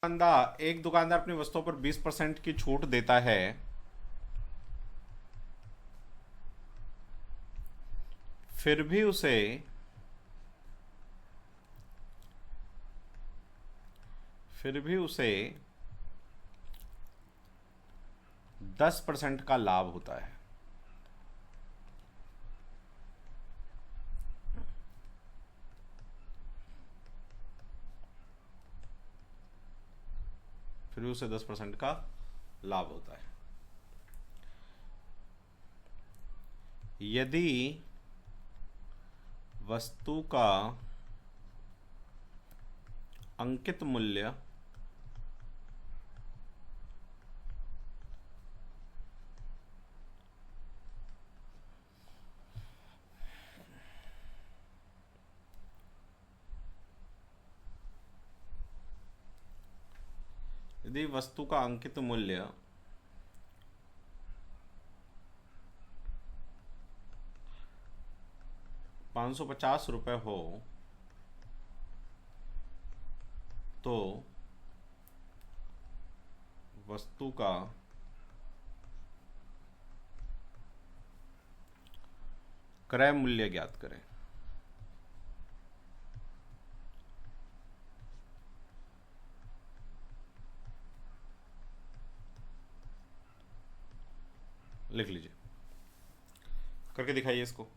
एक दुकानदार अपनी वस्तुओं पर 20% की छूट देता है। फिर भी उसे 10% का लाभ होता है। फिर भी उसे 10% का लाभ होता है। यदि वस्तु का अंकित मूल्य यदि वस्तु का अंकित मूल्य 550 रुपये हो तो वस्तु का क्रय मूल्य ज्ञात करें। लिख लीजिए, करके दिखाइए इसको।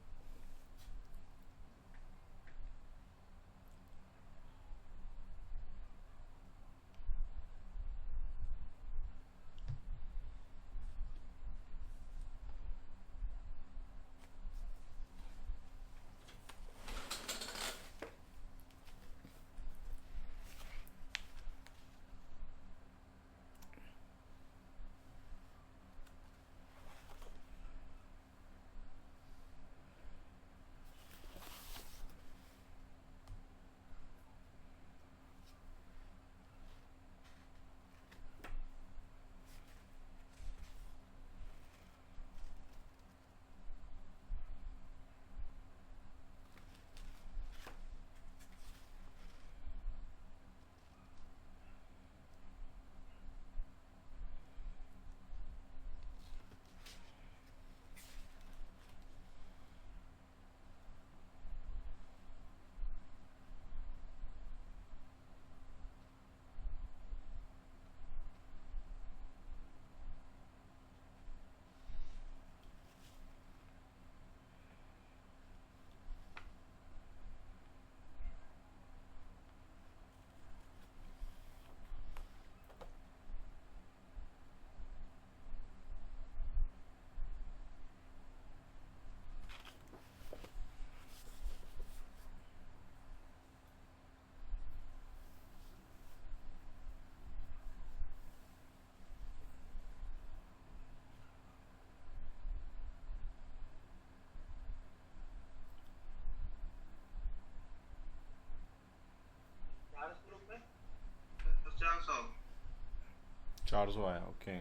चार सौ आया, ओके।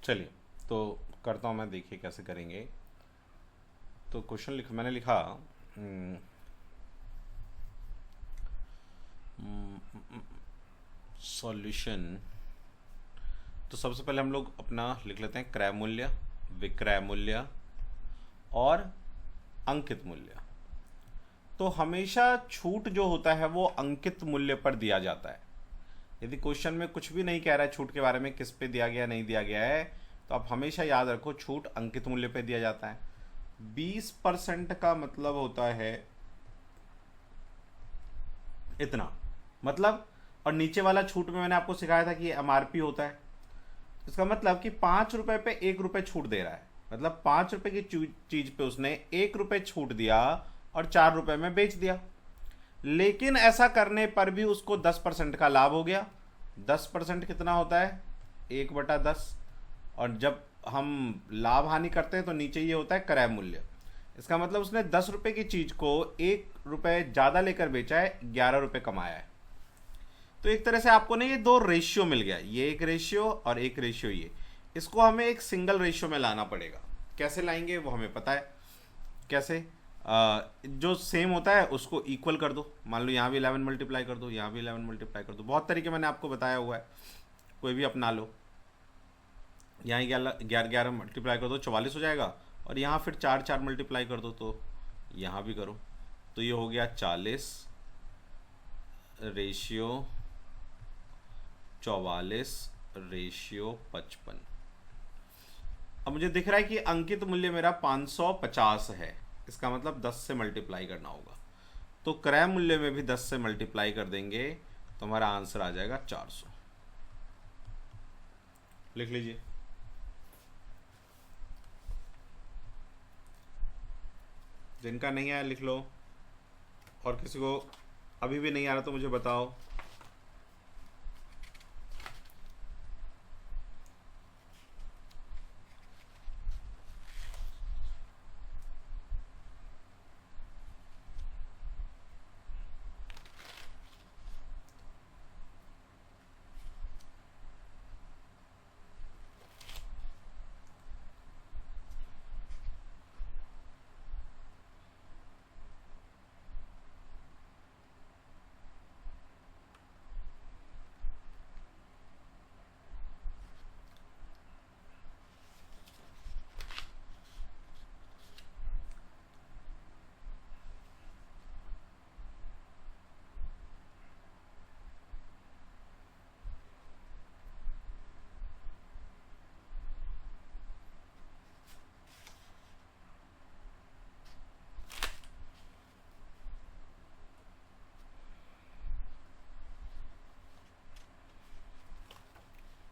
चलिए, तो करता हूँ मैं, देखिए कैसे करेंगे। तो क्वेश्चन मैंने लिखा सॉल्यूशन। तो सबसे पहले हम लोग अपना लिख लेते हैं क्रय मूल्य, विक्रय मूल्य और अंकित मूल्य। तो हमेशा छूट जो होता है वो अंकित मूल्य पर दिया जाता है। यदि क्वेश्चन में कुछ भी नहीं कह रहा है छूट के बारे में, किस पे दिया गया नहीं दिया गया है, तो आप हमेशा याद रखो छूट अंकित मूल्य पे दिया जाता है। 20% का मतलब होता है इतना, मतलब, और नीचे वाला छूट में मैंने आपको सिखाया था कि एमआरपी होता है। इसका मतलब कि 5 रुपए पे 1 रुपए छूट दे रहा है, मतलब 5 रुपए की चीज पे उसने 1 रुपए छूट दिया और 4 रुपए में बेच दिया। लेकिन ऐसा करने पर भी उसको 10% का लाभ हो गया। 10% कितना होता है? 1/10। और जब हम लाभ हानि करते हैं तो नीचे ये होता है क्रय मूल्य। इसका मतलब उसने 10 रुपए की चीज को 1 रुपए ज्यादा लेकर बेचा है, 11 रुपए कमाया है। तो एक तरह से आपको ना ये दो रेशियो मिल गया, ये एक रेशियो और एक रेशियो ये। इसको हमें एक सिंगल रेशियो में लाना पड़ेगा। कैसे लाएंगे वो हमें पता है। कैसे? जो सेम होता है उसको इक्वल कर दो। मान लो यहाँ भी 11 मल्टीप्लाई कर दो, यहाँ भी 11 मल्टीप्लाई कर दो। बहुत तरीके मैंने आपको बताया हुआ है, कोई भी अपना लो। यहाँ 11 मल्टीप्लाई कर दो 44 हो जाएगा, और यहाँ फिर 4 मल्टीप्लाई कर दो तो यहाँ भी करो, तो ये हो गया 40 रेशियो 44 रेशियो 55। अब मुझे दिख रहा है कि अंकित मूल्य मेरा 550 है, इसका मतलब 10 से मल्टीप्लाई करना होगा। तो क्रय मूल्य में भी 10 से मल्टीप्लाई कर देंगे तो हमारा आंसर आ जाएगा 400। लिख लीजिए। जिनका नहीं आया लिख लो, और किसी को अभी भी नहीं आ रहा तो मुझे बताओ।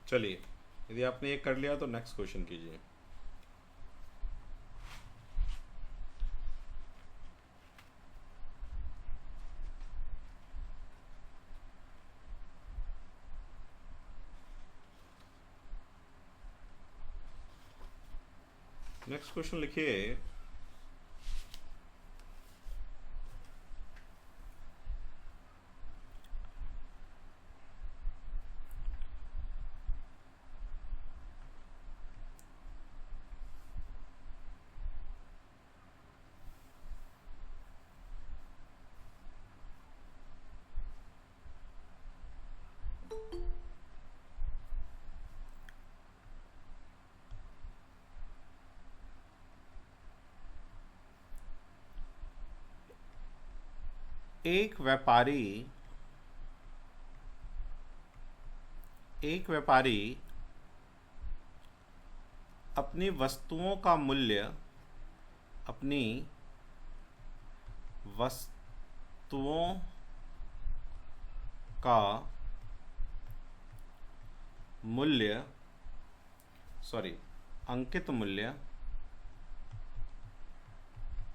चलिए, यदि आपने ये कर लिया तो नेक्स्ट क्वेश्चन कीजिए। नेक्स्ट क्वेश्चन लिखिए। एक व्यापारी अपनी वस्तुओं का मूल्य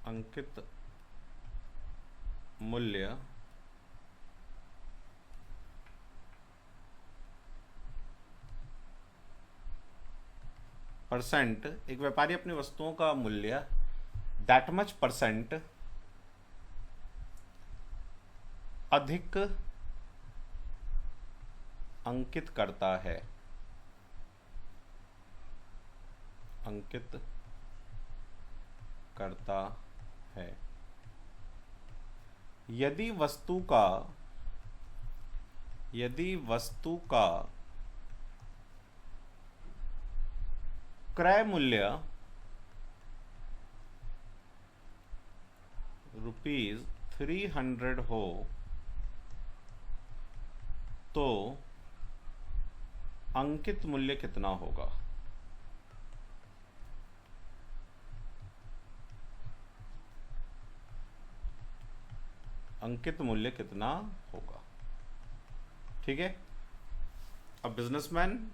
अंकित मूल्य परसेंट, एक व्यापारी अपनी वस्तुओं का मूल्य दैट मच परसेंट अधिक अंकित करता है। यदि वस्तु का क्रय मूल्य ₹300 हो तो अंकित मूल्य कितना होगा? अंकित मूल्य कितना होगा? ठीक है। अब बिजनेसमैन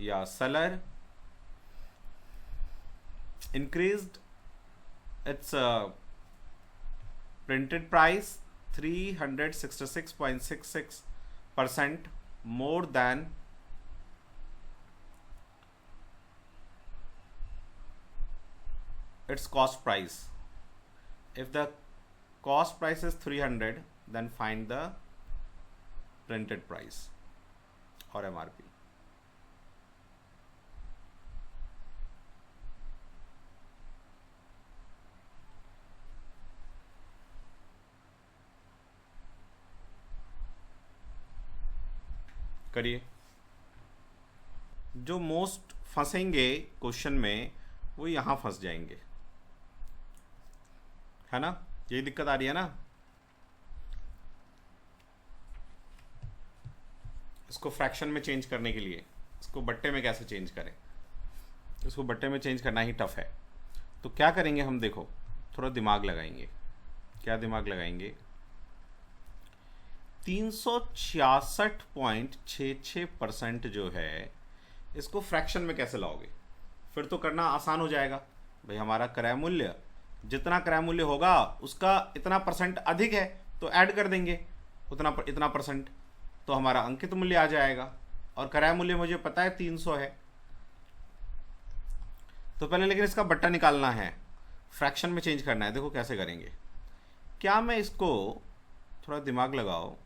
या seller increased its printed price 366.66% more than its cost price. If the cost price is 300, then find the printed price or MRP. करिए। जो मोस्ट फंसेंगे क्वेश्चन में वो यहाँ फंस जाएंगे, है ना, यही दिक्कत आ रही है ना। इसको फ्रैक्शन में चेंज करने के लिए इसको बट्टे में कैसे चेंज करें, इसको बट्टे में चेंज करना ही टफ है। तो क्या करेंगे हम, देखो थोड़ा दिमाग लगाएंगे। क्या दिमाग लगाएंगे, 366.66% जो है इसको फ्रैक्शन में कैसे लाओगे। फिर तो करना आसान हो जाएगा भाई, हमारा क्रय मूल्य जितना क्रय मूल्य होगा उसका इतना परसेंट अधिक है तो ऐड कर देंगे इतना परसेंट, तो हमारा अंकित मूल्य आ जाएगा। और क्रय मूल्य मुझे पता है 300 है। तो पहले लेकिन इसका बट्टा निकालना है, फ्रैक्शन में चेंज करना है। देखो कैसे करेंगे। क्या मैं इसको, थोड़ा दिमाग लगाओ,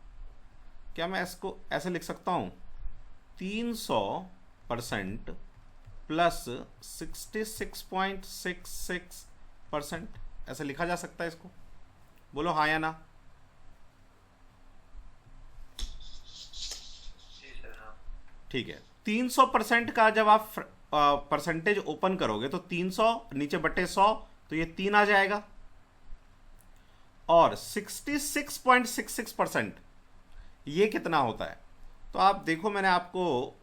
क्या मैं इसको ऐसे लिख सकता हूँ 300% प्लस 66.66%, ऐसे लिखा जा सकता है इसको? बोलो हाँ या ना। ठीक है, 300% का जब आप परसेंटेज ओपन करोगे तो 300 नीचे बटे 100, तो ये 3 आ जाएगा। और 66.66% ये कितना होता है, तो आप देखो मैंने आपको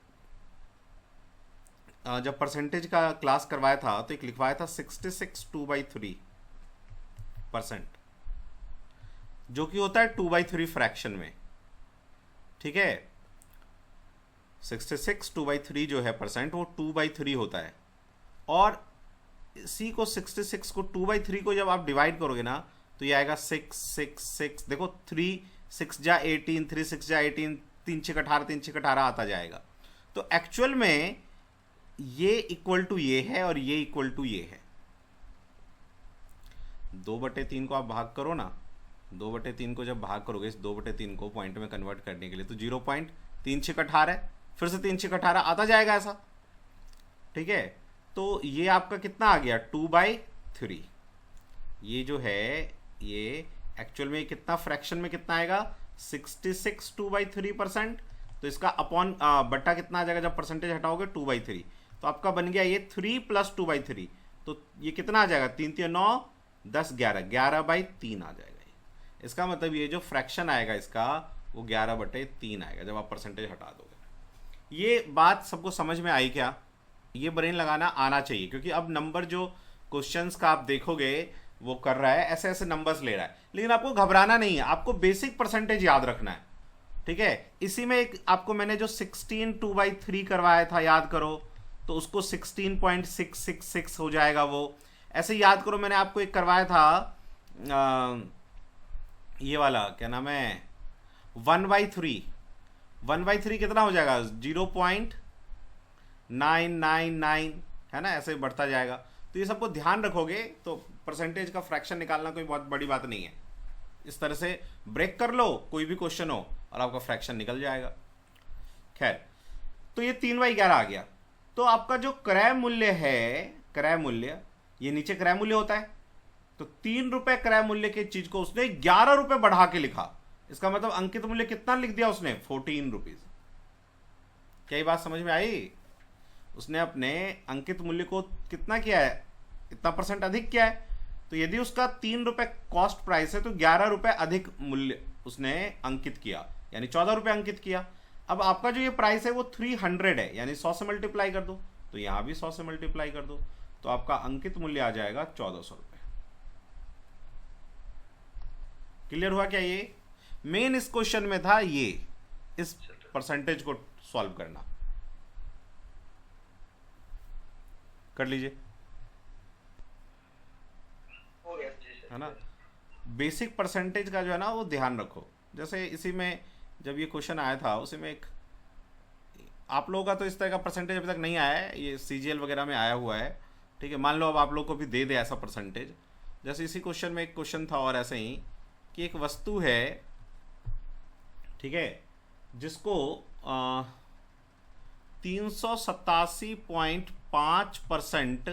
जब परसेंटेज का क्लास करवाया था तो एक लिखवाया था 66 2/3%, जो कि होता है 2/3 फ्रैक्शन में। ठीक है, 66 2/3 जो है परसेंट वो 2/3 होता है। और इसी को 66 को 2/3 को जब आप डिवाइड करोगे ना तो ये आएगा 6 6 6। देखो 3 6 जा 18, 3 6 जा 18, 3 6 18, 3 6 18 आता जाएगा। तो एक्चुअल में ये इक्वल टू ये है और ये इक्वल टू ये है। 2/3 को आप भाग करो ना, 2/3 को जब भाग करोगे, इस 2/3 को पॉइंट में कन्वर्ट करने के लिए, तो 0.3 6 18 है, फिर से 3 6 18 आता जाएगा ऐसा। ठीक है, तो ये आपका कितना आ गया 2/3। ये जो है ये एक्चुअल में कितना, फ्रैक्शन में कितना आएगा 66 2/3%। तो इसका अपॉन बट्टा कितना आ जाएगा जब परसेंटेज हटाओगे 2/3, तो आपका बन गया ये 3 + 2/3। तो ये कितना आ जाएगा 3 3 9 10 11, 11/3 आ जाएगा। इसका मतलब ये जो फ्रैक्शन आएगा इसका वो 11/3 आएगा जब आप परसेंटेज हटा दोगे। ये बात सबको समझ में आई क्या? ये ब्रेन लगाना आना चाहिए, क्योंकि अब नंबर जो क्वेश्चंस का आप देखोगे वो कर रहा है, ऐसे ऐसे नंबर्स ले रहा है, लेकिन आपको घबराना नहीं है, आपको बेसिक परसेंटेज याद रखना है। ठीक है, इसी में एक आपको मैंने जो 16 2/3 करवाया था याद करो, तो उसको 16.666 हो जाएगा वो। ऐसे याद करो, मैंने आपको एक करवाया था ये वाला, क्या नाम है, 1/3 कितना हो जाएगा 0.999, है ना, ऐसे बढ़ता जाएगा। तो ये सबको ध्यान रखोगे तो परसेंटेज का फ्रैक्शन निकालना कोई बहुत बड़ी बात नहीं है। इस तरह से ब्रेक कर लो, कोई भी क्वेश्चन हो और आपका फ्रैक्शन निकल जाएगा। खैर, तो ये 3/11 आ गया। तो आपका जो क्रय मूल्य है, क्रय मूल्य, ये नीचे क्रय मूल्य होता है, तो 3 रुपए क्रय मूल्य की चीज को उसने 11 रुपए बढ़ा के लिखा। इसका मतलब अंकित मूल्य कितना लिख दिया उसने, 14 रुपीज। क्या ये बात समझ में आई? उसने अपने अंकित मूल्य को कितना किया है, इतना परसेंट अधिक किया है। तो यदि उसका 3 रुपए कॉस्ट प्राइस है तो 11 रुपए अधिक मूल्य उसने अंकित किया, यानी 14 रुपए अंकित किया। अब आपका जो ये प्राइस है वो 300 है, यानी 100 से मल्टीप्लाई कर दो, तो यहां भी 100 से मल्टीप्लाई कर दो, तो आपका अंकित मूल्य आ जाएगा 1400 रुपए। क्लियर हुआ क्या? ये मेन इस क्वेश्चन में था, ये इस परसेंटेज को सॉल्व करना। कर लीजिए, है ना। बेसिक परसेंटेज का जो है ना वो ध्यान रखो। जैसे इसी में जब ये क्वेश्चन आया था उसी में एक, आप लोगों का तो इस तरह का परसेंटेज अभी तक नहीं आया है, ये सीजीएल वगैरह में आया हुआ है। ठीक है, मान लो अब आप लोग को भी दे दे ऐसा परसेंटेज। जैसे इसी क्वेश्चन में एक क्वेश्चन था और ऐसे ही कि एक वस्तु है, ठीक है, जिसको 387.5%,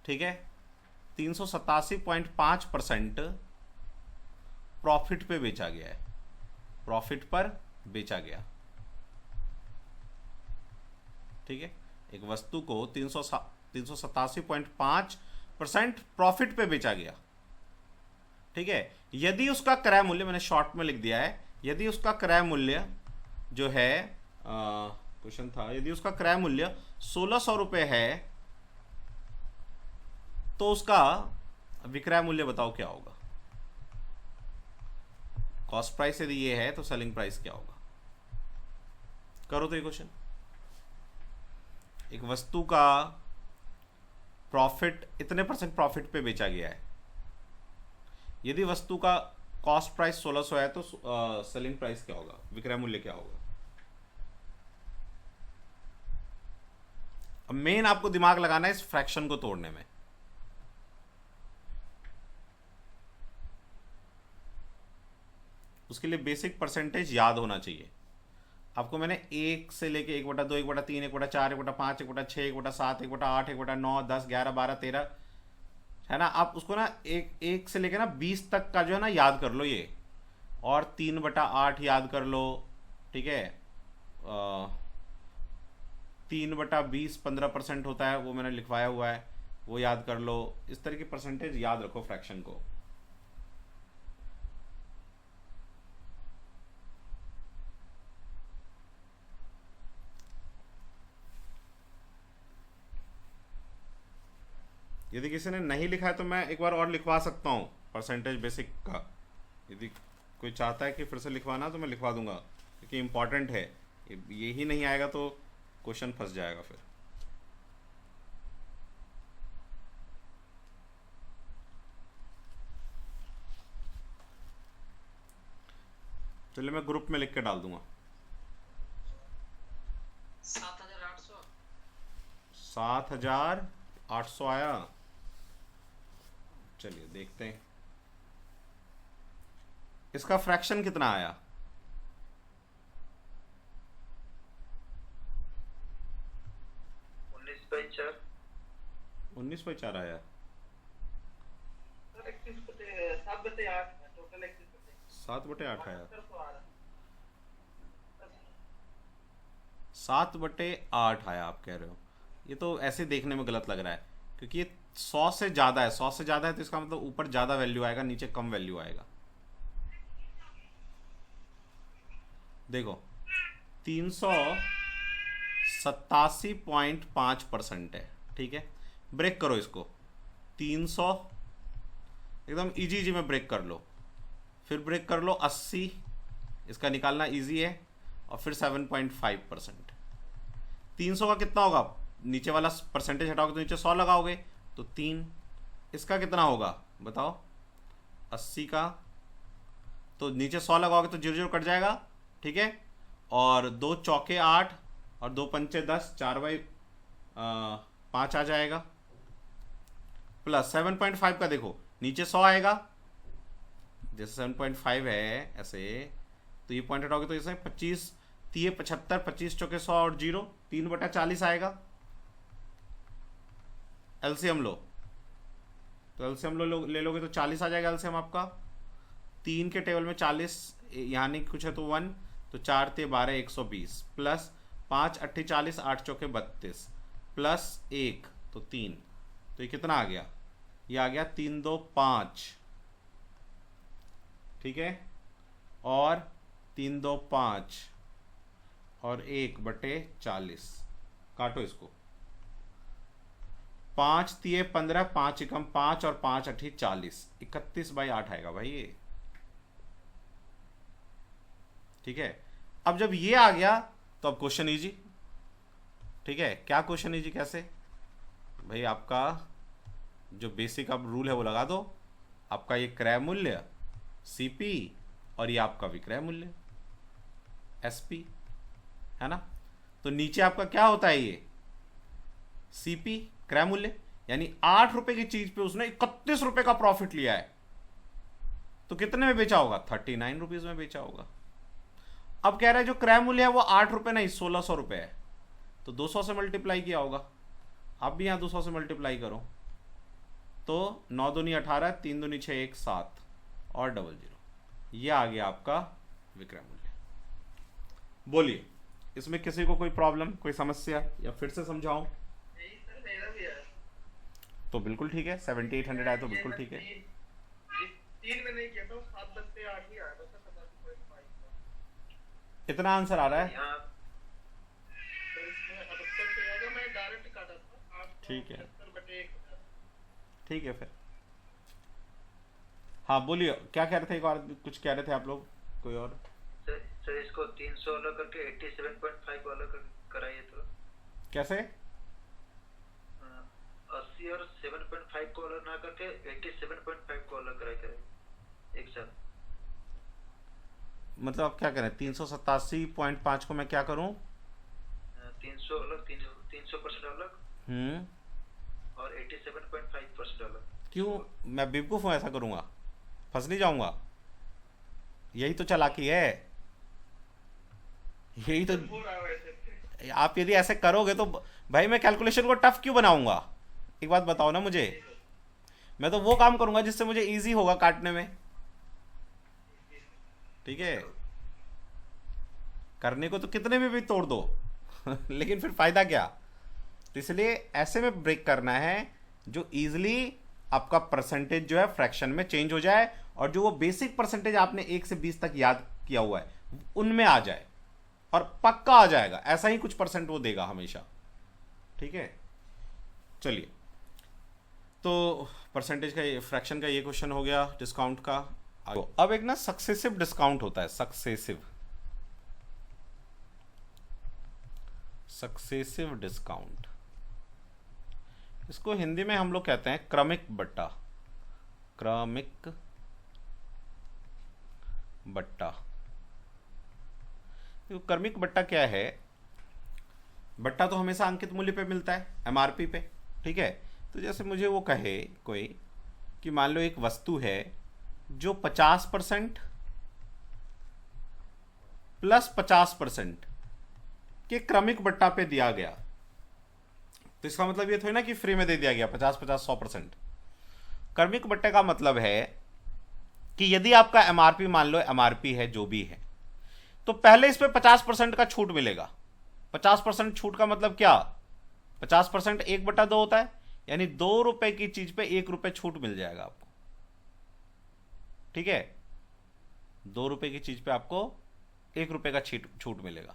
ठीक है, 387.5% प्रॉफिट पे बेचा गया है, प्रॉफिट पर बेचा गया। ठीक है, एक वस्तु को 387.5% प्रॉफिट पे बेचा गया। ठीक है, यदि उसका क्रय मूल्य, मैंने शॉर्ट में लिख दिया है, यदि उसका क्रय मूल्य जो है, क्वेश्चन था, यदि उसका क्रय मूल्य 1600 रुपये है तो उसका विक्रय मूल्य बताओ क्या होगा। कॉस्ट प्राइस यदि ये है तो सेलिंग प्राइस क्या होगा। करो तो ये क्वेश्चन। एक वस्तु का प्रॉफिट इतने % प्रॉफिट पे बेचा गया है, यदि वस्तु का कॉस्ट प्राइस 1600 है तो सेलिंग प्राइस क्या होगा, विक्रय मूल्य क्या होगा। अब मेन आपको दिमाग लगाना है इस फ्रैक्शन को तोड़ने में। उसके लिए बेसिक परसेंटेज याद होना चाहिए आपको। मैंने 1 से लेके 1/2, 1/3, 1/4, 1/5, 1/6, 1/7, 1/8, 1/9, 10, 11, 12, 13, है ना। आप उसको ना एक से लेके ना 20 तक का जो है ना याद कर लो ये, और 3/8 याद कर लो। ठीक है, 3/20 15% होता है, वो मैंने लिखवाया हुआ है, वो याद कर लो। इस तरह की परसेंटेज याद रखो फ्रैक्शन को। यदि किसी ने नहीं लिखा है तो मैं एक बार और लिखवा सकता हूँ परसेंटेज बेसिक का। यदि कोई चाहता है कि फिर से लिखवाना तो मैं लिखवा दूंगा, क्योंकि इम्पॉर्टेंट है। यही नहीं आएगा तो क्वेश्चन फंस जाएगा फिर। चलिए मैं ग्रुप में लिख के डाल दूंगा। 7,800 आया। चलिए देखते हैं इसका फ्रैक्शन कितना आया। 19/4 आया। 7/8 आया। 7/8 आया आप कह रहे हो। ये तो ऐसे देखने में गलत लग रहा है, क्योंकि ये 100 से ज़्यादा है। 100 से ज़्यादा है तो इसका मतलब ऊपर ज़्यादा वैल्यू आएगा, नीचे कम वैल्यू आएगा। देखो 387.5% है। ठीक है, ब्रेक करो इसको। 300 एकदम इजी में ब्रेक कर लो, फिर ब्रेक कर लो 80, इसका निकालना इजी है, और फिर 7.5%। 300 का कितना होगा, नीचे वाला परसेंटेज हटाओगे तो नीचे 100 लगाओगे तो 3। इसका कितना होगा बताओ, 80 का, तो नीचे 100 लगाओगे तो 0 0 कट जाएगा। ठीक है, और 2 चौके 8 और 2 पंचे 10, 4/5 आ जाएगा, प्लस 7.5 का देखो नीचे 100 आएगा, जैसे 7.5 है ऐसे, तो ये पॉइंट हटाओगे तो इसमें 25 3 75, 25 चौके 100 और 0, 3/40 आएगा। एलसीएम लो, तो एलसीएम ले लोगे तो 40 आ जाएगा एलसीएम आपका। 3 के टेबल में 40 यहाँ नहीं कुछ है तो 1, तो 4 × 12 120, प्लस 5 8 40, 8 चौके 32, प्लस 1 तो 3, तो ये कितना आ गया, ये आ गया 3 2 5। ठीक है, और 3 2 5 और 1/40, काटो इसको। 5 3 15, 5 एकम 5 और 5 8 40, 31/8 आएगा भाई ये। ठीक है, अब जब ये आ गया तो अब क्वेश्चन इजी। ठीक है, क्या क्वेश्चन इजी कैसे भाई, आपका जो बेसिक अब रूल है वो लगा दो। आपका ये क्रय मूल्य सीपी और ये आपका विक्रय मूल्य एसपी, है ना। तो नीचे आपका क्या होता है, ये सीपी क्रय मूल्य, यानी 8 रुपए की चीज पे उसने 31 रुपए का प्रॉफिट लिया है, तो कितने में बेचा होगा, 39 रुपीज में बेचा होगा। अब कह रहा है जो क्रय मूल्य है वो 8 रुपए नहीं 1600 रुपए है, तो 200 से मल्टीप्लाई किया होगा। आप भी यहां 200 से मल्टीप्लाई करो, तो 9 दूनी 18, 3 दूनी 6, 1 7 और 00, ये आ गया आपका विक्रय मूल्य। बोलिए इसमें किसी को कोई प्रॉब्लम, कोई समस्या, या फिर से समझाऊं? यही सर मेरा भी है। तो बिल्कुल ठीक है, 7800 आया तो ये बिल्कुल मैं ठीक है। तीन में नहीं किया था, 7 बत्ते 8 ही आया था सर, 87.5 का। इतना आंसर आ रहा है? यहाँ तो इसमें 78 से आएगा, मैं डायरेक्ट काटा था ठीक है, 875/1000। ठीक है फिर। हाँ बोलिए, क्या कह रहे थे? एक और कुछ कह रहे थे आप लोग, कोई और? सर इसको 300 अलग करके 87.5 को अलग कराइए तो। कैसे? 80 और 7.5 को अलग ना करके 87.5 को अलग कराइए एक साथ। मतलब आप क्या करें? 387.5 को मैं क्या करूं? 300 अलग, 300% अलग और 87.5% अलग। क्यों, मैं बेवकूफ़ हूँ ऐसा करूंगा? फंस नहीं जाऊंगा? यही तो चालाकी है, यही तो। हो रहा है वैसे। आप यदि ऐसे करोगे तो भाई मैं कैलकुलेशन को टफ क्यों बनाऊंगा? एक बात बताओ ना मुझे। मैं तो वो काम करूंगा जिससे मुझे इजी होगा काटने में, ठीक है? करने को तो कितने में भी तोड़ दो लेकिन फिर फायदा क्या? तो इसलिए ऐसे में ब्रेक करना है जो इजीली आपका परसेंटेज जो है फ्रैक्शन में चेंज हो जाए, और जो वो बेसिक परसेंटेज आपने 1 से 20 तक याद किया हुआ है उनमें आ जाए, और पक्का आ जाएगा, ऐसा ही कुछ परसेंट वो देगा हमेशा, ठीक है? चलिए, तो परसेंटेज का ये, फ्रैक्शन का ये क्वेश्चन हो गया, डिस्काउंट का। अब एक ना सक्सेसिव डिस्काउंट होता है, सक्सेसिव डिस्काउंट। इसको हिंदी में हम लोग कहते हैं क्रमिक बट्टा, क्रमिक बट्टा। तो क्रमिक बट्टा क्या है? बट्टा तो हमेशा अंकित मूल्य पे मिलता है, एमआरपी पे, ठीक है? तो जैसे मुझे वो कहे कोई कि मान लो एक वस्तु है जो 50% प्लस 50% के क्रमिक बट्टा पे दिया गया, तो इसका मतलब ये थोड़ी ना कि फ्री में दे दिया गया 50-50 100%। क्रमिक बट्टे का मतलब है कि यदि आपका एमआरपी, मान लो एमआरपी है जो भी है, तो पहले इस पे 50% का छूट मिलेगा। 50% छूट का मतलब क्या? 50% 1/2 होता है, यानी 2 रुपए की चीज पे 1 रुपए छूट मिल जाएगा आपको, ठीक है? 2 रुपए की चीज पे आपको 1 रुपए का छूट मिलेगा,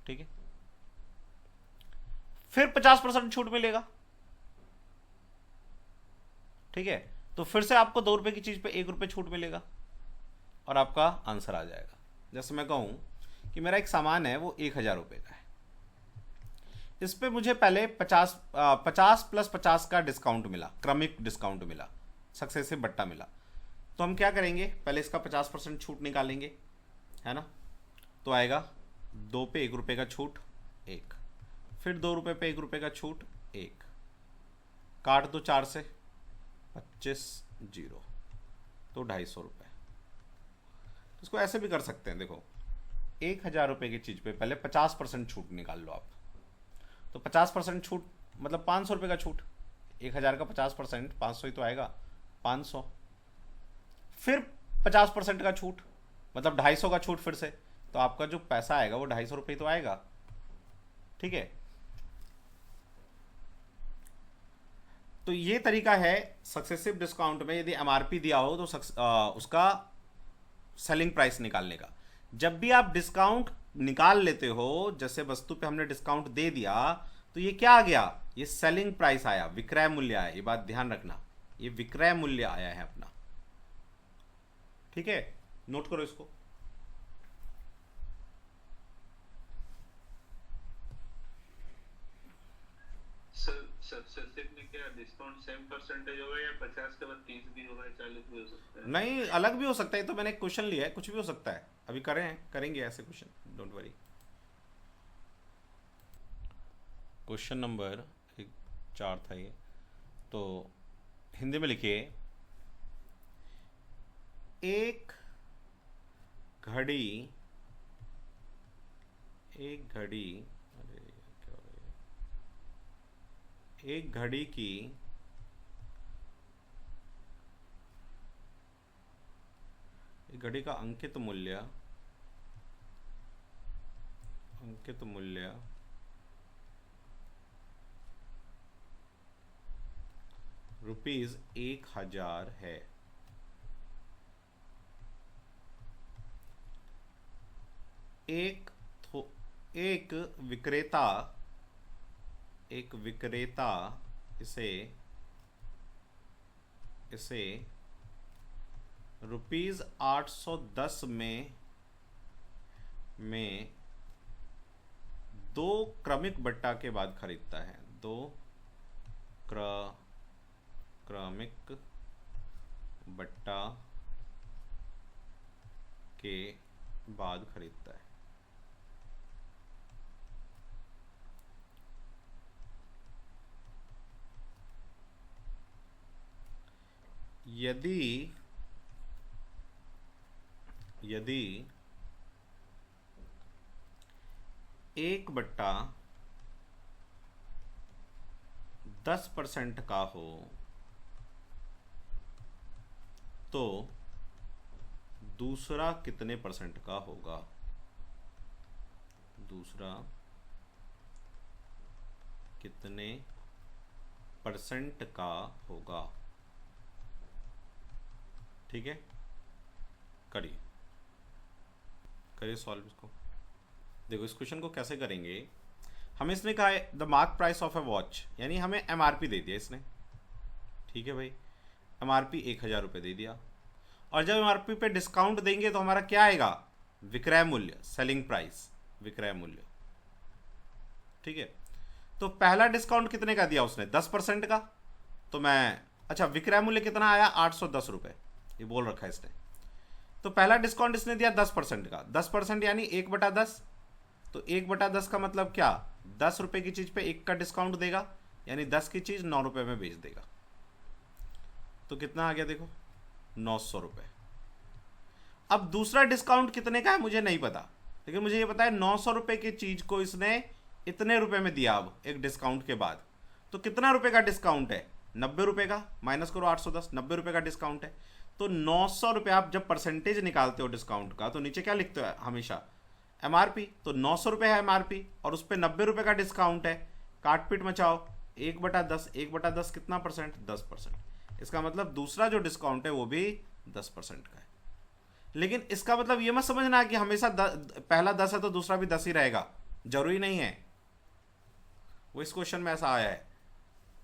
ठीक है? फिर 50% छूट मिलेगा, ठीक है? तो फिर से आपको 2 रुपए की चीज पे 1 रुपए छूट मिलेगा, और आपका आंसर आ जाएगा। जैसे मैं कहूं कि मेरा एक सामान है वो 1000 रुपए का है, इस पे मुझे पहले 50 प्लस 50 का डिस्काउंट मिला, क्रमिक डिस्काउंट मिला, सक्सेसिव बट्टा मिला। तो हम क्या करेंगे, पहले इसका 50% छूट निकालेंगे, है ना? तो आएगा 2 पे 1 रुपए का छूट 1, फिर 2 रुपए पे 1 रुपए का छूट 1, काट दो 4 से, 25 0, तो 250 रुपए। तो इसको ऐसे भी कर सकते हैं, देखो 1000 रुपए की चीज पे पहले 50% छूट निकाल लो आप, तो 50% छूट मतलब 500 रुपए का छूट। 1000 का 50% 500 ही तो आएगा, 500। फिर 50% का छूट मतलब 250 का छूट फिर से, तो आपका जो पैसा आएगा वो 250 रुपये तो आएगा, ठीक है? तो ये तरीका है सक्सेसिव डिस्काउंट में, यदि एमआरपी दिया हो तो उसका सेलिंग प्राइस निकालने का। जब भी आप डिस्काउंट निकाल लेते हो, जैसे वस्तु पे हमने डिस्काउंट दे दिया, तो ये क्या आ गया? ये सेलिंग प्राइस आया, विक्रय मूल्य आया। ये बात ध्यान रखना, ये विक्रय मूल्य आया है अपना, ठीक है? नोट करो इसको। सक्सेसिव में क्या डिस्काउंट सेम परसेंटेज होगा या 50 के बाद 30 भी होगा, 40 भी हो सकता है? नहीं, अलग भी हो सकता है, तो मैंने एक क्वेश्चन लिया है, कुछ भी हो सकता है। अभी करेंगे ऐसे question, don't worry. Question number 4 था ये, तो हिंदी में लिखिए, एक घड़ी अरे क्या हो रहा है? एक घड़ी की एक घड़ी का अंकित मूल्य अंकित मूल्य ₹1000 है। एक विक्रेता इसे ₹810 में 2 क्रमिक बट्टा के बाद खरीदता है। 2 क्रमिक बट्टा के बाद खरीदता है। यदि 1 बट्टा 10% का हो तो दूसरा कितने % का होगा? दूसरा कितने % का होगा? ठीक है, करिए सॉल्व इसको। देखो इस क्वेश्चन को कैसे करेंगे। हमें इसने कहा है the mark price of A watch, यानी हमें एमआरपी दे दिया इसने। ठीक है भाई, एमआरपी 1000 रुपये दे दिया, और जब एमआरपी पे डिस्काउंट देंगे तो हमारा क्या आएगा? विक्रय मूल्य, सेलिंग प्राइस, विक्रय मूल्य। ठीक है, तो पहला डिस्काउंट कितने का दिया उसने? 10% का। तो मैं अच्छा, विक्रय मूल्य कितना आया? 810 रुपये, ये बोल रखा है इसने। तो पहला डिस्काउंट इसने दिया 10% का। 10% यानी 1/10। तो 1/10 का मतलब क्या? 10 रुपये की चीज पे 1 का डिस्काउंट देगा, यानी 10 की चीज 9 रुपये में बेच देगा। तो कितना आ गया देखो, 900 रुपये। अब दूसरा डिस्काउंट कितने का है मुझे नहीं पता, लेकिन मुझे ये पता है 900 रुपये की चीज को इसने इतने रुपए में दिया। अब एक डिस्काउंट के बाद तो कितना रुपए का डिस्काउंट है? 90 रुपये का। माइनस करो 810, 90 रुपये का डिस्काउंट है। तो 900 रुपये आप जब परसेंटेज निकालते हो डिस्काउंट का तो नीचे क्या लिखते हो? हमेशा एमआरपी। तो 900 रुपये है एमआरपी और उस पर 90 रुपये का डिस्काउंट है। काट पीट मचाओ, 1/10। 1/10 कितना %? 10%। इसका मतलब दूसरा जो डिस्काउंट है वो भी 10% का है। लेकिन इसका मतलब ये मत समझना कि हमेशा पहला 10 है तो दूसरा भी 10 ही रहेगा, जरूरी नहीं है। वो इस क्वेश्चन में ऐसा आया है,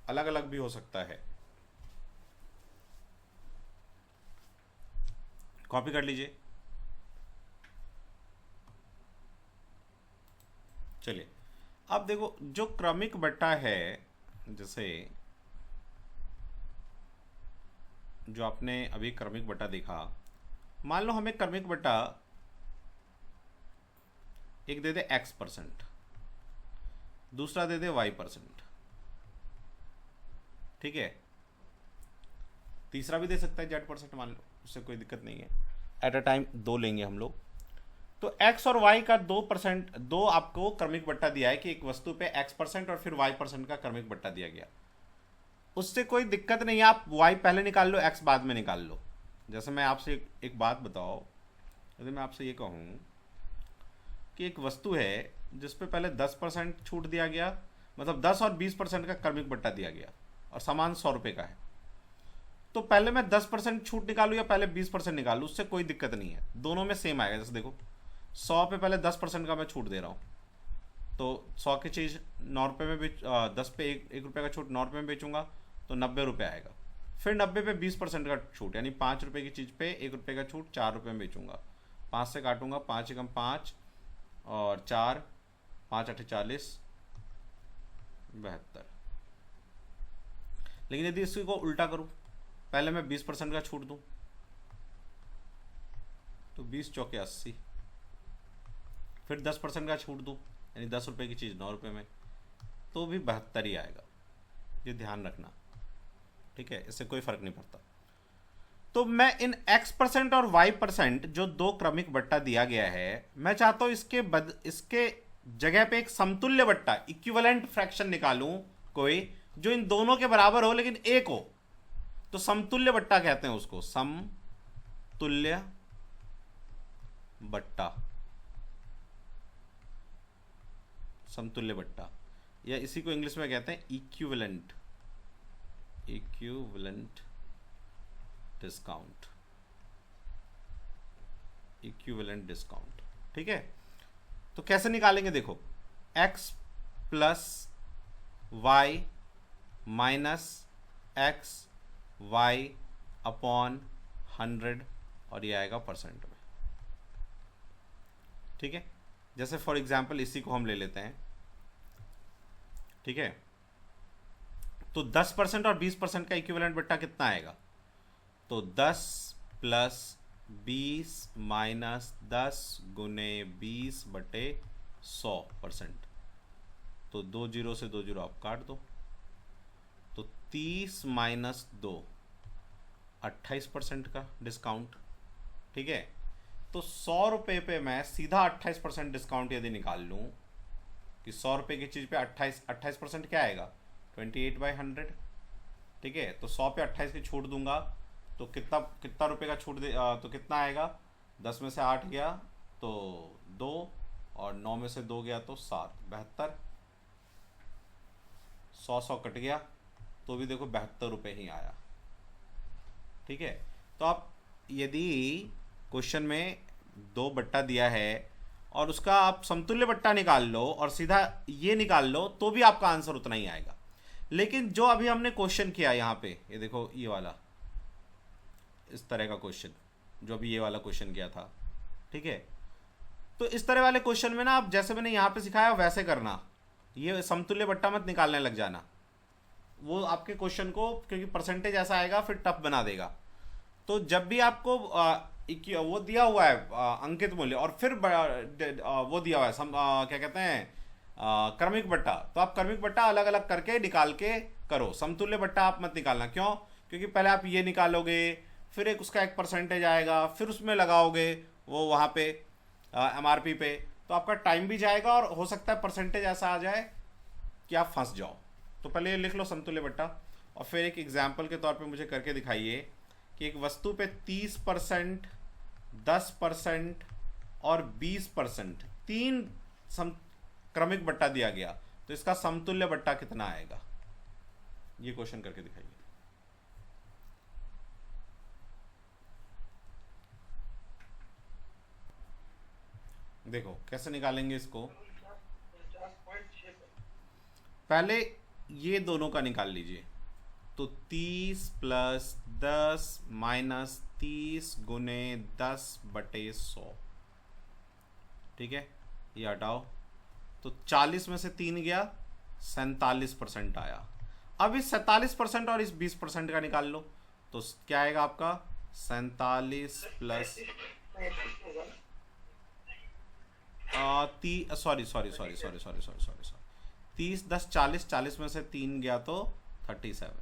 अलग अलग भी हो सकता है। कॉपी कर लीजिए। चलिए अब देखो, जो क्रमिक बट्टा है, जैसे जो आपने अभी क्रमिक बट्टा देखा, मान लो हमें क्रमिक बट्टा एक दे दे X%, दूसरा दे दे Y%। ठीक है, तीसरा भी दे सकता है Z%, मान लो, उससे कोई दिक्कत नहीं है। एट अ टाइम 2 लेंगे हम लोग। तो X और Y का 2%, 2 आपको क्रमिक बट्टा दिया है कि एक वस्तु पे X% और फिर Y% का क्रमिक बट्टा दिया गया। उससे कोई दिक्कत नहीं है, आप Y पहले निकाल लो, X बाद में निकाल लो। जैसे मैं आपसे एक बात बताओ, यदि मैं आपसे ये कहूँ कि एक वस्तु है जिस पे पहले 10% छूट दिया गया, मतलब 10 और 20% का क्रमिक बट्टा दिया गया, और सामान 100 रुपये का है, तो पहले मैं 10% छूट निकालूँ या पहले 20% निकालूँ, उससे कोई दिक्कत नहीं है, दोनों में सेम आएगा। जैसे देखो 100 पे पहले 10% का मैं छूट दे रहा हूँ, तो 100 की चीज़ 9 रुपये में बेच 10 पे 1 रुपये का छूट 9 रुपये में बेचूंगा तो 90 रुपये आएगा। फिर 90 पे 20% का छूट, यानी 5 रुपये की चीज़ पे 1 रुपये का छूट 4 रुपये में बेचूंगा। 5 से काटूंगा, 5 एकम 5 और 4, 5 8 40, 72। लेकिन यदि इसी को उल्टा करूं, पहले मैं 20% का छूट दूं तो 20 चौके 80, फिर 10% का छूट दूं, यानी 10 रुपये की चीज़ 9 रुपये में, तो भी 72 ही आएगा। ये ध्यान रखना, ठीक है, इससे कोई फर्क नहीं पड़ता। तो मैं इन X% और Y% जो 2 क्रमिक बट्टा दिया गया है, मैं चाहता हूं इसके जगह पे एक समतुल्य बट्टा, इक्विवेलेंट फ्रैक्शन निकालूं कोई, जो इन दोनों के बराबर हो लेकिन एक हो। तो समतुल्य बट्टा कहते हैं उसको, समतुल्य बट्टा। समतुल्य बट्टा, या इसी को इंग्लिश में कहते हैं इक्विवेलेंट डिस्काउंट, इक्विवेलेंट डिस्काउंट। ठीक है, तो कैसे निकालेंगे देखो, x plus y minus x y upon 100 और ये आएगा परसेंट में। ठीक है, जैसे फॉर एग्जाम्पल इसी को हम ले लेते हैं। ठीक है, तो 10% और 20% का इक्विवेलेंट बट्टा कितना आएगा, तो 10 प्लस 20 माइनस 10 गुने 20 बटे 100%, तो 2 जीरो से 2 जीरो आप काट दो, तो 30 माइनस 2 28% का डिस्काउंट। ठीक है, तो 100 रुपये पे मैं सीधा 28% डिस्काउंट यदि निकाल लूँ कि 100 रुपये की चीज़ पे 28% क्या आएगा, 28/100। ठीक है, तो 100 पे 28 की छूट दूंगा तो कितना रुपये का छूट दे, तो कितना आएगा, 10 में से 8 गया तो 2 और 9 में से 2 गया तो 7, 72। 100 कट गया तो भी देखो 72 रुपये ही आया। ठीक है, तो आप यदि क्वेश्चन में 2 बट्टा दिया है और उसका आप समतुल्य बट्टा निकाल लो और सीधा ये निकाल लो तो भी आपका आंसर उतना ही आएगा। लेकिन जो अभी हमने क्वेश्चन किया यहाँ पे, ये देखो ये वाला, इस तरह का क्वेश्चन जो अभी ये वाला क्वेश्चन किया था। ठीक है, तो इस तरह वाले क्वेश्चन में ना आप जैसे मैंने यहाँ पे सिखाया वैसे करना, ये समतुल्य बट्टा मत निकालने लग जाना, वो आपके क्वेश्चन को क्योंकि परसेंटेज ऐसा आएगा फिर टफ बना देगा। तो जब भी आपको वो दिया हुआ है अंकित मूल्य और फिर वो दिया हुआ है क्या कहते हैं क्रमिक बट्टा, तो आप क्रमिक बट्टा अलग अलग करके निकाल के करो, समतुल्य बट्टा आप मत निकालना। क्यों, क्योंकि पहले आप ये निकालोगे फिर उसका एक परसेंटेज आएगा, फिर उसमें लगाओगे वो वहाँ पे MRP पे, तो आपका टाइम भी जाएगा और हो सकता है परसेंटेज ऐसा आ जाए कि आप फंस जाओ। तो पहले ये लिख लो समतुल्य बट्टा और फिर एक एग्जाम्पल के तौर पे मुझे करके दिखाइए कि एक वस्तु पे 30%, 10% और 20% 3 क्रमिक बट्टा दिया गया, तो इसका समतुल्य बट्टा कितना आएगा, ये क्वेश्चन करके दिखाइए। देखो कैसे निकालेंगे इसको, 50.6। पहले ये दोनों का निकाल लीजिए, तो 30 प्लस 10 माइनस 30 गुने 10 बटे 100। ठीक है, ये हटाओ, तो 40 में से 3 गया, 47% आया। अब इस 47% और इस 20% का निकाल लो, तो क्या आएगा आपका 47 प्लस सॉरी 30 10 40, 40 में से 3 गया तो 37,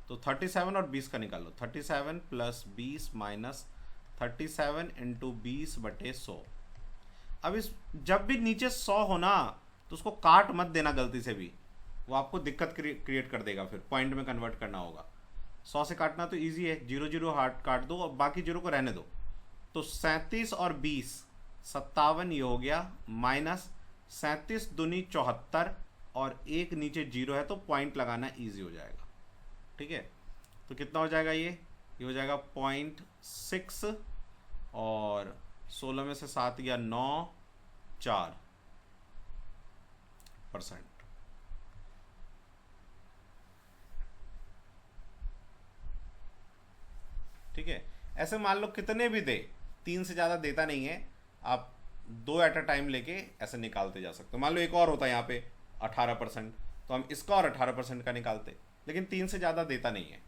तो 37 और 20 का निकाल लो, 37 प्लस 20 माइनस 37 इंटू 20 बटे 100। अब इस जब भी नीचे 100 हो ना तो उसको काट मत देना गलती से भी, वो आपको दिक्कत क्रिएट कर देगा, फिर पॉइंट में कन्वर्ट करना होगा। 100 से काटना तो इजी है, 0 0 हार्ट काट दो और बाकी 0 को रहने दो, तो 37 और 20 57 ये हो गया, माइनस 37 दूनी 74 और एक नीचे 0 है तो पॉइंट लगाना इजी हो जाएगा। ठीक है, तो कितना हो जाएगा, ये हो जाएगा 0.6 और 16 में से 7 गया 9 4%। ठीक है, ऐसे मान लो कितने भी दे, 3 से ज़्यादा देता नहीं है, आप 2 एट अ टाइम लेके ऐसे निकालते जा सकते हो। मान लो एक और होता है यहाँ पे 18%, तो हम इसका और 18% का निकालते, लेकिन 3 से ज़्यादा देता नहीं है।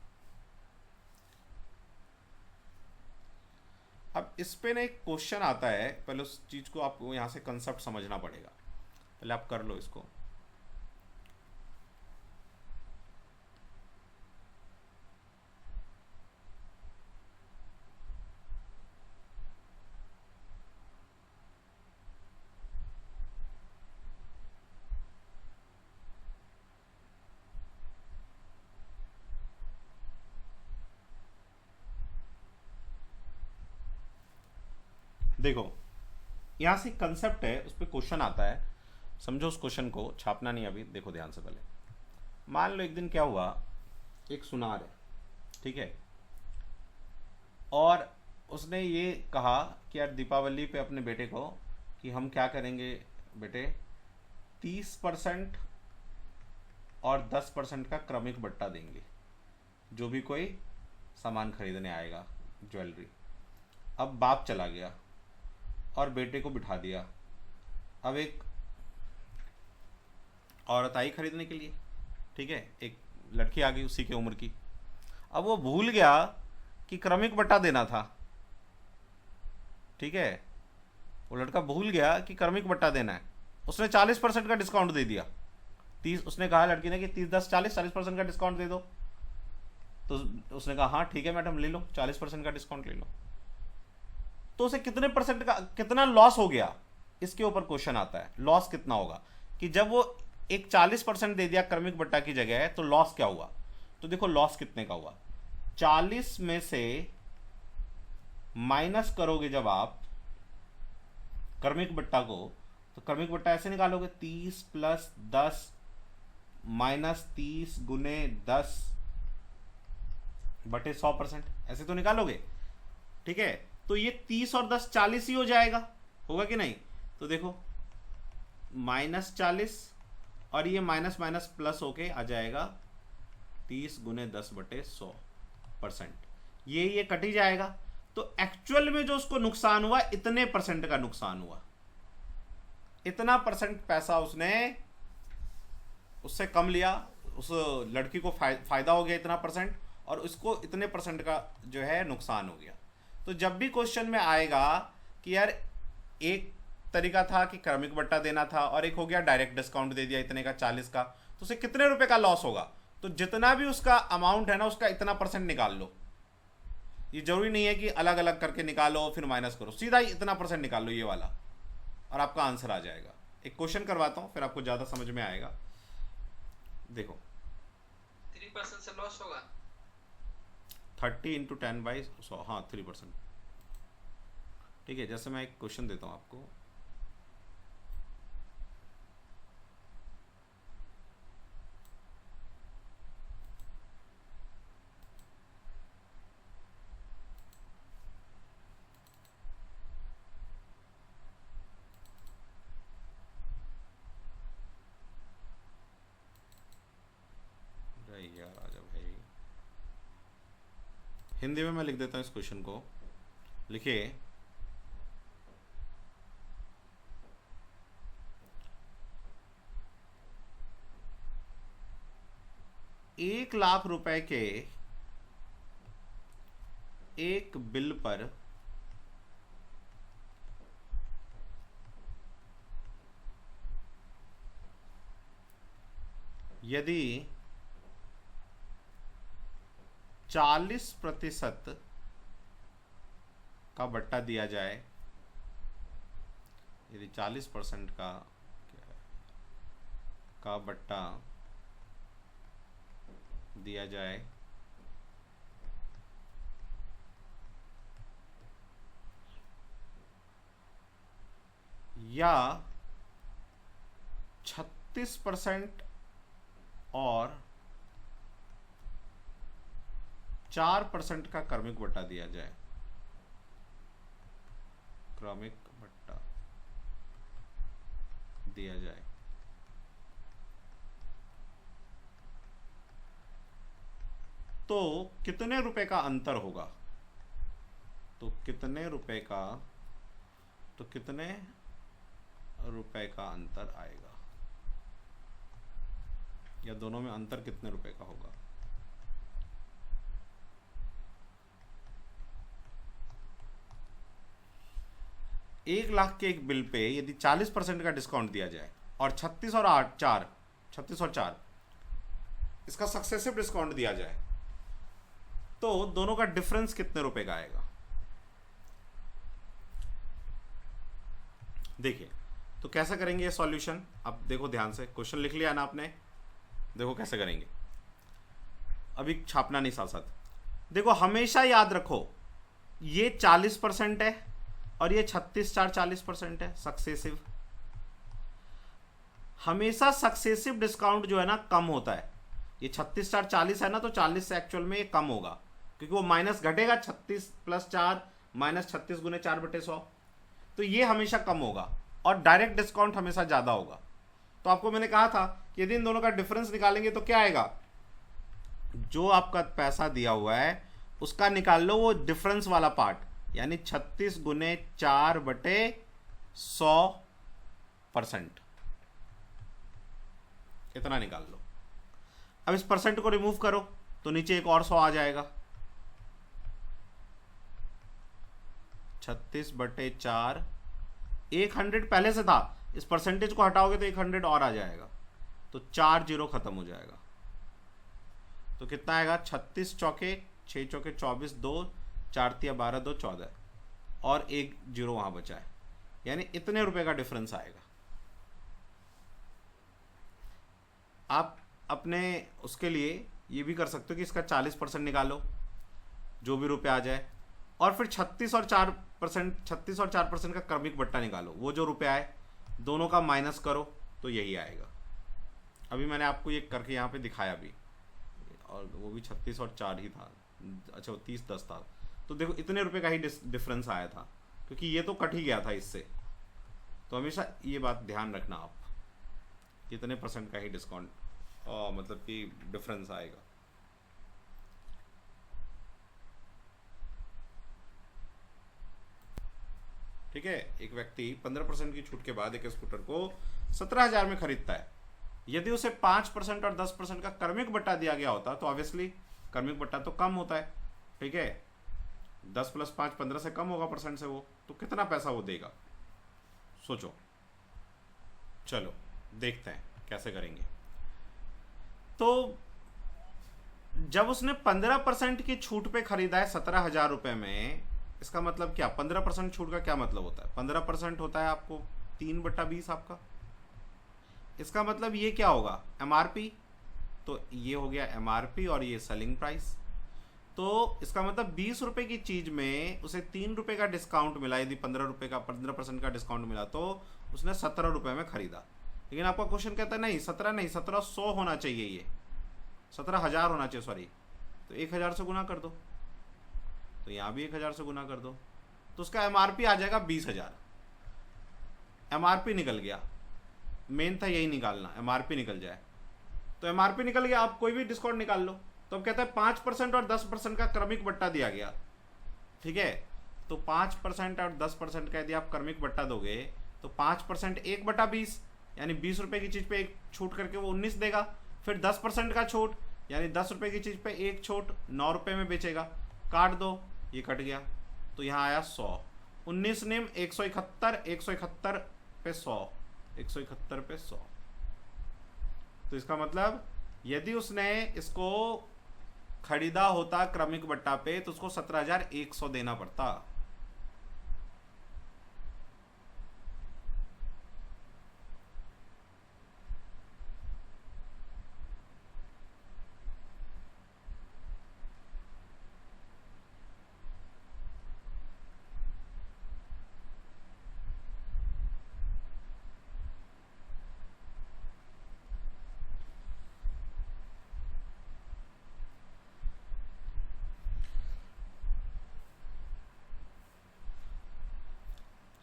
अब इस पे ना एक क्वेश्चन आता है, पहले उस चीज़ को आपको यहाँ से कंसेप्ट समझना पड़ेगा, पहले आप कर लो इसको। देखो यहाँ से कंसेप्ट है, उस पर क्वेश्चन आता है, समझो उस क्वेश्चन को, छापना नहीं अभी, देखो ध्यान से पहले। मान लो एक दिन क्या हुआ, एक सुनार है, ठीक है, और उसने ये कहा कि यार दीपावली पे अपने बेटे को कि हम क्या करेंगे बेटे, 30% और 10% का क्रमिक बट्टा देंगे जो भी कोई सामान खरीदने आएगा, ज्वेलरी। अब बाप चला गया और बेटे को बिठा दिया। अब एक औरत आई खरीदने के लिए, ठीक है, एक लड़की आ गई उसी की उम्र की। अब वो भूल गया कि क्रमिक बट्टा देना था, ठीक है, वो लड़का भूल गया कि क्रमिक बट्टा देना है। उसने 40% का डिस्काउंट दे दिया। 30, उसने कहा लड़की ने कि 30, 10, 40% का डिस्काउंट दे दो। तो उसने कहा हाँ ठीक है मैडम ले लो, 40% का डिस्काउंट ले लो। तो उसे कितने परसेंट का, कितना लॉस हो गया, इसके ऊपर क्वेश्चन आता है। लॉस कितना होगा कि जब वो एक 40% दे दिया क्रमिक बट्टा की जगह, तो लॉस क्या हुआ। तो देखो लॉस कितने का हुआ, 40 में से माइनस करोगे जब आप क्रमिक बट्टा को, तो क्रमिक बट्टा ऐसे निकालोगे 30 + 10 माइनस 30 गुने 10 बटे 100%, ऐसे तो निकालोगे, ठीक है। तो ये 30 और 10 40 ही हो जाएगा, होगा कि नहीं। तो देखो -40 और ये माइनस माइनस प्लस होके आ जाएगा 30 गुने 10 बटे 100%, ये कट ही जाएगा। तो एक्चुअल में जो उसको नुकसान हुआ, इतने % का नुकसान हुआ, इतना % पैसा उसने उससे कम लिया, उस लड़की को फायदा हो गया इतना %, और उसको इतने % का जो है नुकसान हो गया। तो जब भी क्वेश्चन में आएगा कि यार एक तरीका था कि क्रमिक बट्टा देना था और एक हो गया डायरेक्ट डिस्काउंट दे दिया इतने का 40 का, तो उसे कितने रुपए का लॉस होगा। तो जितना भी उसका अमाउंट है ना, उसका इतना % निकाल लो। ये जरूरी नहीं है कि अलग अलग करके निकालो फिर माइनस करो, सीधा ही इतना % निकाल लो ये वाला, और आपका आंसर आ जाएगा। एक क्वेश्चन करवाता हूं फिर आपको ज्यादा समझ में आएगा। देखो 3% से लॉस होगा, 30 × 10/100, हाँ 3%, ठीक है। जैसे मैं एक क्वेश्चन देता हूं आपको, यार आजा भाई, हिंदी में मैं लिख देता हूं इस क्वेश्चन को। लिखिए, ₹1,00,000 के एक बिल पर यदि 40% का बट्टा दिया जाए, यदि 40% का बट्टा दिया जाए या 36% और 4% का क्रमिक बट्टा दिया जाए, क्रमिक बट्टा दिया जाए, तो कितने रुपए का अंतर होगा। तो कितने रुपए का अंतर आएगा, या दोनों में अंतर कितने रुपए का होगा। ₹1,00,000 के एक बिल पे यदि 40% का डिस्काउंट दिया जाए और 36 और 4 इसका सक्सेसिव डिस्काउंट दिया जाए, तो दोनों का डिफरेंस कितने रुपए का आएगा। देखिए, तो कैसे करेंगे ये सॉल्यूशन। अब देखो ध्यान से, क्वेश्चन लिख लिया ना आपने, देखो कैसे करेंगे, अभी छापना नहीं साथ साथ। देखो हमेशा याद रखो, ये 40% है और ये 36 4 40% है सक्सेसिव। हमेशा सक्सेसिव डिस्काउंट जो है ना कम होता है। ये 36 4 40 है ना, तो 40 से एक्चुअल में ये कम होगा, क्योंकि वो माइनस घटेगा 36 + 4 माइनस 36 × 4/100, तो ये हमेशा कम होगा और डायरेक्ट डिस्काउंट हमेशा ज़्यादा होगा। तो आपको मैंने कहा था कि यदि इन दोनों का डिफरेंस निकालेंगे तो क्या आएगा, जो आपका पैसा दिया हुआ है उसका निकाल लो वो डिफरेंस वाला पार्ट, यानी 36 × 4/100%, इतना निकाल लो। अब इस परसेंट को रिमूव करो तो नीचे एक और 100 आ जाएगा। 36/4, 100 पहले से था, इस परसेंटेज को हटाओगे तो 100 और आ जाएगा, तो 4 0 खत्म हो जाएगा। तो कितना आएगा, 36 चौके 6 चौके 24, 2 4 तिया 12, 2 14 और 1 0 वहां बचा है, यानी इतने रुपए का डिफरेंस आएगा। आप अपने उसके लिए ये भी कर सकते हो कि इसका 40% निकालो, जो भी रुपए आ जाए, और फिर 36 और 4% का क्रमिक बट्टा निकालो, वो जो रुपए आए दोनों का माइनस करो तो यही आएगा। अभी मैंने आपको ये करके यहाँ पे दिखाया भी, और वो भी 36 और 4 ही था, अच्छा वो 30 10 था, तो देखो इतने रुपए का ही डिफरेंस आया था, क्योंकि ये तो कट ही गया था इससे। तो हमेशा ये बात ध्यान रखना आप, कितने % का ही डिस्काउंट मतलब कि डिफरेंस आएगा। ठीक है, एक व्यक्ति 15% की छूट के बाद एक स्कूटर को 17,000 में खरीदता है। यदि उसे 5% और 10% का क्रमिक बट्टा दिया गया होता तो ऑब्वियसली क्रमिक बट्टा तो कम होता है, ठीक है, 10 + 5 15 से कम होगा परसेंट से वो, तो कितना पैसा वो देगा, सोचो। चलो देखते हैं कैसे करेंगे। तो जब उसने 15% की छूट पे खरीदा है 17,000 रुपये में, इसका मतलब क्या, 15% छूट का क्या मतलब होता है, 15% होता है आपको 3/20 आपका। इसका मतलब ये क्या होगा, MRP, तो ये हो गया MRP और ये सेलिंग प्राइस। तो इसका मतलब 20 रुपये की चीज़ में उसे 3 रुपये का डिस्काउंट मिला, यदि 15% का डिस्काउंट मिला तो उसने 17 रुपये में खरीदा। लेकिन आपका क्वेश्चन कहता है नहीं 17 नहीं 1700 होना चाहिए, ये 17,000 होना चाहिए, सॉरी, तो 1,000 से गुना कर दो, तो यहाँ भी 1,000 से गुना कर दो, तो उसका MRP आ जाएगा 20,000। MRP निकल गया, मेन था यही निकालना, MRP निकल जाए, तो MRP निकल गया, आप कोई भी डिस्काउंट निकाल लो। तो अब कहता है 5% और 10% का क्रमिक बट्टा दिया गया, ठीक है, तो 5% और 10% का यदि आप क्रमिक बट्टा दोगे तो 5% 1/20, यानी 20 रुपये की चीज़ पे एक छूट करके वो 19 देगा, फिर 10% का छूट, यानी 10 रुपये की चीज़ पे एक छूट 9 रुपये में बेचेगा, काट दो, ये कट गया, तो यहाँ आया 100, 19 निम 171, 171 पे 100, 171 पे 100। तो इसका मतलब यदि उसने इसको खरीदा होता क्रमिक बट्टा पे तो उसको 17,100 देना पड़ता।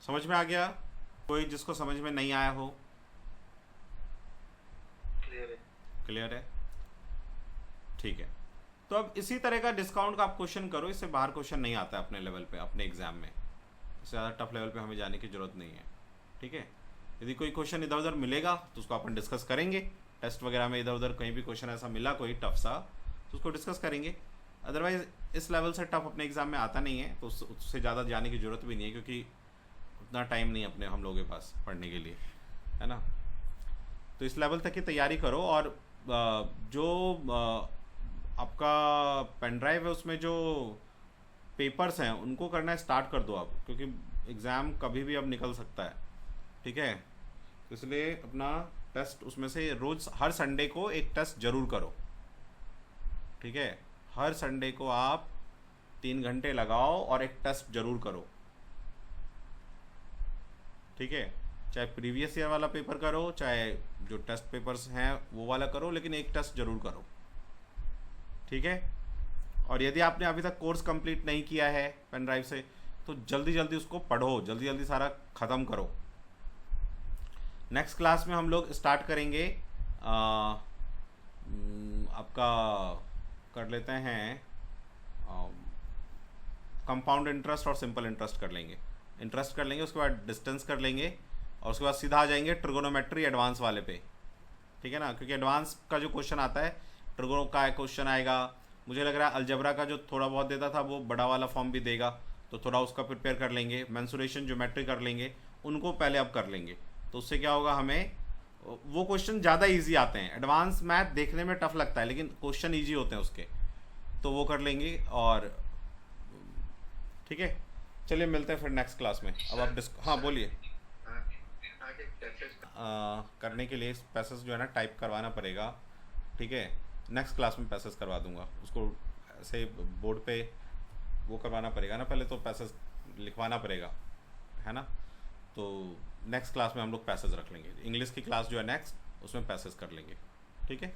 समझ में आ गया? कोई जिसको समझ में नहीं आया हो? क्लियर है। क्लियर है, ठीक है। तो अब इसी तरह का डिस्काउंट का आप क्वेश्चन करो, इससे बाहर क्वेश्चन नहीं आता है अपने लेवल पे, अपने एग्जाम में, इससे ज़्यादा टफ लेवल पे हमें जाने की जरूरत नहीं है, ठीक है। यदि कोई क्वेश्चन इधर उधर मिलेगा तो उसको अपन डिस्कस करेंगे, टेस्ट वगैरह में इधर उधर कहीं भी क्वेश्चन ऐसा मिला कोई टफ सा तो उसको डिस्कस करेंगे। अदरवाइज इस लेवल से टफ अपने एग्जाम में आता नहीं है, तो उससे ज़्यादा जाने की ज़रूरत भी नहीं है, क्योंकि उतना टाइम नहीं अपने हम लोगों के पास पढ़ने के लिए, है ना। तो इस लेवल तक की तैयारी करो, और जो आपका पेन ड्राइव है उसमें जो पेपर्स हैं उनको करना स्टार्ट कर दो आप, क्योंकि एग्ज़ाम कभी भी अब निकल सकता है, ठीक है। तो इसलिए अपना टेस्ट उसमें से रोज़ हर संडे को एक टेस्ट ज़रूर करो, ठीक है। हर संडे को आप 3 घंटे लगाओ और एक टेस्ट ज़रूर करो, ठीक है। चाहे प्रीवियस ईयर वाला पेपर करो, चाहे जो टेस्ट पेपर्स हैं वो वाला करो, लेकिन एक टेस्ट ज़रूर करो, ठीक है। और यदि आपने अभी तक कोर्स कंप्लीट नहीं किया है पेन ड्राइव से, तो जल्दी जल्दी उसको पढ़ो, जल्दी जल्दी सारा ख़त्म करो। नेक्स्ट क्लास में हम लोग स्टार्ट करेंगे आपका कर लेते हैं कंपाउंड इंटरेस्ट और सिंपल इंटरेस्ट कर लेंगे। इंटरेस्ट कर लेंगे, उसके बाद डिस्टेंस कर लेंगे, और उसके बाद सीधा आ जाएंगे ट्रिगोनोमेट्री एडवांस वाले पे, ठीक है ना। क्योंकि एडवांस का जो क्वेश्चन आता है, ट्रिगोनो का क्वेश्चन आएगा, मुझे लग रहा है अलजबरा का जो थोड़ा बहुत देता था वो बड़ा वाला फॉर्म भी देगा, तो थोड़ा उसका प्रिपेयर कर लेंगे। मेंसुरेशन ज्योमेट्री कर लेंगे, उनको पहले अब कर लेंगे, तो उससे क्या होगा, हमें वो क्वेश्चन ज़्यादा इजी आते हैं। एडवांस मैथ देखने में टफ लगता है, लेकिन क्वेश्चन ईजी होते हैं उसके, तो वो कर लेंगे। और ठीक है, चलिए मिलते हैं फिर नेक्स्ट क्लास में। अब आप हाँ बोलिए। आगे पैसेज करने के लिए पैसेज जो है ना टाइप करवाना पड़ेगा, ठीक है। नेक्स्ट क्लास में पैसेज करवा दूंगा, उसको ऐसे बोर्ड पे वो करवाना पड़ेगा ना, पहले तो पैसेज लिखवाना पड़ेगा, है ना। तो नेक्स्ट क्लास में हम लोग पैसेज रख लेंगे। इंग्लिश की क्लास जो है नेक्स्ट, उसमें पैसेज कर लेंगे, ठीक है।